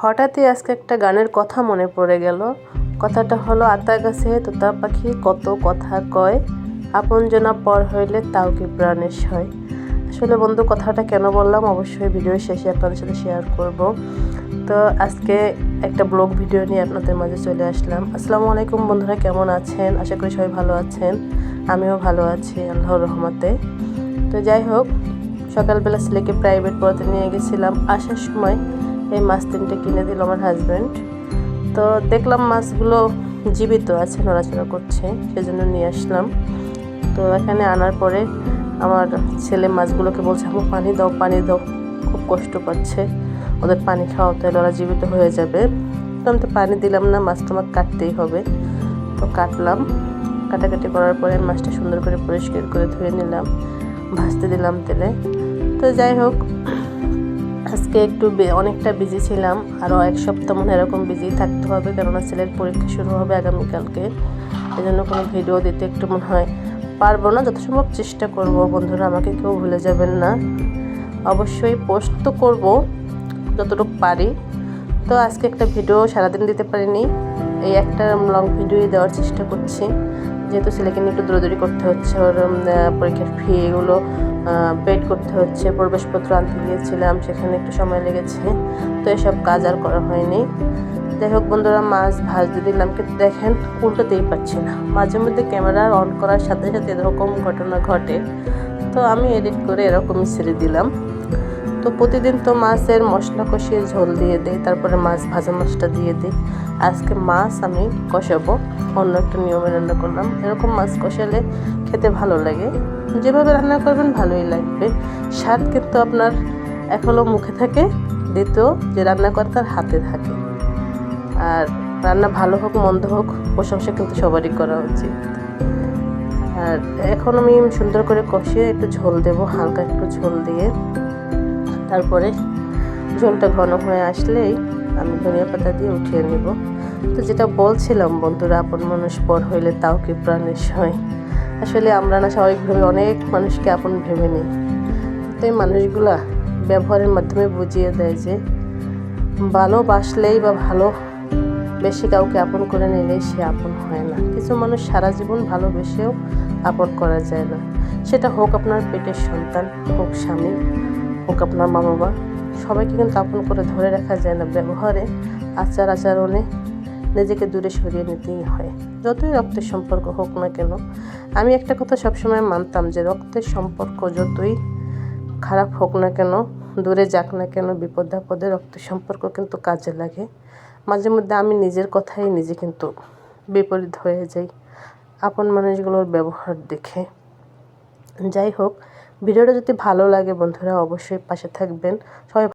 হঠাৎই আজকে একটা গানের কথা মনে পড়ে গেল। কথাটা হলো, আতা গাছে তোতা পাখি কত কথা কয়, আপন জনা পর হইলে তাও কি প্রাণের সয়। আসলে বন্ধু, কথাটা কেন বললাম অবশ্যই ভিডিও শেষে আপনাদের সাথে শেয়ার করব। তো আজকে একটা ব্লগ ভিডিও নিয়ে আপনাদের মাঝে চলে আসলাম। আসসালামু আলাইকুম বন্ধুরা, কেমন আছেন? আশা করি সবাই ভালো আছেন। আমিও ভালো আছি আল্লাহর রহমতে। তো যাই হোক, সকালবেলা ছেলেকে প্রাইভেট পড়াতে নিয়ে গেছিলাম। আসার সময় এই মাছ 3টে কিনে দিল আমার হাজব্যান্ড। তো দেখলাম মাছগুলো জীবিত আছে, নড়াচড়া করছে, সেজন্য নিয়ে আসলাম। তো এখানে আনার পরে আমার ছেলে মাছগুলোকে বলছে, আমার পানি দাও, পানি দাও, খুব কষ্ট পাচ্ছে, ওদের পানি খাওয়াতে হলে ওরা জীবিত হয়ে যাবে। তো আমি তো পানি দিলাম না, মাছটা আমার কাটতেই হবে। তো কাটলাম, কাটাকাটি করার পরে মাছটা সুন্দর করে পরিষ্কার করে ধুয়ে নিলাম, ভাজতে দিলাম তেলে। তো যাই হোক, আজকে একটু অনেকটা বিজি ছিলাম, আরও 1 সপ্তাহ মনে এরকম বিজি থাকতে হবে, কেননা ছেলের পরীক্ষা শুরু হবে আগামীকালকে। এই জন্য কোনো ভিডিও দিতে একটু মনে হয় পারবো না, যত সম্ভব চেষ্টা করব। বন্ধুরা, আমাকে কেউ ভুলে যাবেন না, অবশ্যই পোস্ট তো করব যতটুকু পারি। তো আজকে একটা ভিডিও সারাদিন দিতে পারিনি, এই একটা লং ভিডিও দেওয়ার চেষ্টা করছি, যেহেতু ছেলেকে নিয়ে একটু দৌড়াদৌড়ি করতে হচ্ছে, ওর পরীক্ষার ফি এগুলো পেড করতে হচ্ছে, প্রবেশপত্র আনতে গিয়েছিলাম, সেখানে একটু সময় লেগেছে। তো এসব কাজ আর করা হয়নি। যাই হোক বন্ধুরা, মাছ ভাজতে দিলাম, কিন্তু দেখেন উল্টোতেই পারছি না। মাঝে মধ্যে ক্যামেরা অন করার সাথে সাথে এরকম ঘটনা ঘটে, তো আমি এডিট করে এরকমই ছেড়ে দিলাম। তো প্রতিদিন তো মাছের মশলা কষিয়ে ঝোল দিয়ে দিই, তারপরে মাছ ভাজা মাছটা দিয়ে দিই। আজকে মাছ আমি কষাবো, অন্য একটা নিয়মে রান্না করলাম। এরকম মাছ কষালে খেতে ভালো লাগে, যেভাবে রান্না করবেন ভালোই লাগবে। স্বাদ কিন্তু আপনার এক হলো মুখে থাকে, দ্বিতীয় যে রান্না করে তার হাতে থাকে। আর রান্না ভালো হোক মন্দ হোক, প্রশংসা কিন্তু সবারই করা উচিত। আর এখন আমি সুন্দর করে কষিয়ে একটু ঝোল দেবো, হালকা একটু ঝোল দিয়ে তারপরে ঝোলটা ঘন হয়ে আসলেই আমি ধনিয়া পাতা দিয়ে উঠিয়ে নেব। তো যেটা বলছিলাম বন্ধুরা, আপন মানুষ পর হইলে তাও কি প্রাণের সয়। আসলে আমরা না স্বাভাবিকভাবে অনেক মানুষকে আপন ভেবে নিই, তো এই মানুষগুলা ব্যবহারের মাধ্যমে বুঝিয়ে দেয় যে ভালোবাসলেই বা ভালো বেশি কাউকে আপন করে নিলেই সে আপন হয় না। কিছু মানুষ সারা জীবন ভালোবেসেও আপন করা যায় না, সেটা হোক আপনার পেটের সন্তান, হোক স্বামী, হোক আপনার মা বাবা, সবাইকে কিন্তু আপন করে ধরে রাখা যায় না। ব্যবহারে, আচরণে নিজেকে দূরে সরিয়ে নিতেই হয়, যতই রক্তের সম্পর্ক হোক না কেন। আমি একটা কথা সবসময় মানতাম যে রক্তের সম্পর্ক যতই খারাপ হোক না কেন, দূরে যাক না কেন, বিপদে আপদে রক্তের সম্পর্ক কিন্তু কাজে লাগে। মাঝে মধ্যে আমি নিজের কথাই নিজে কিন্তু বিপরীত হয়ে যাই আপন মানুষগুলোর ব্যবহার দেখে। যাই হোক, ভিডিওটা যদি ভালো লাগে বন্ধুরা অবশ্যই পাশে থাকবেন। সবাই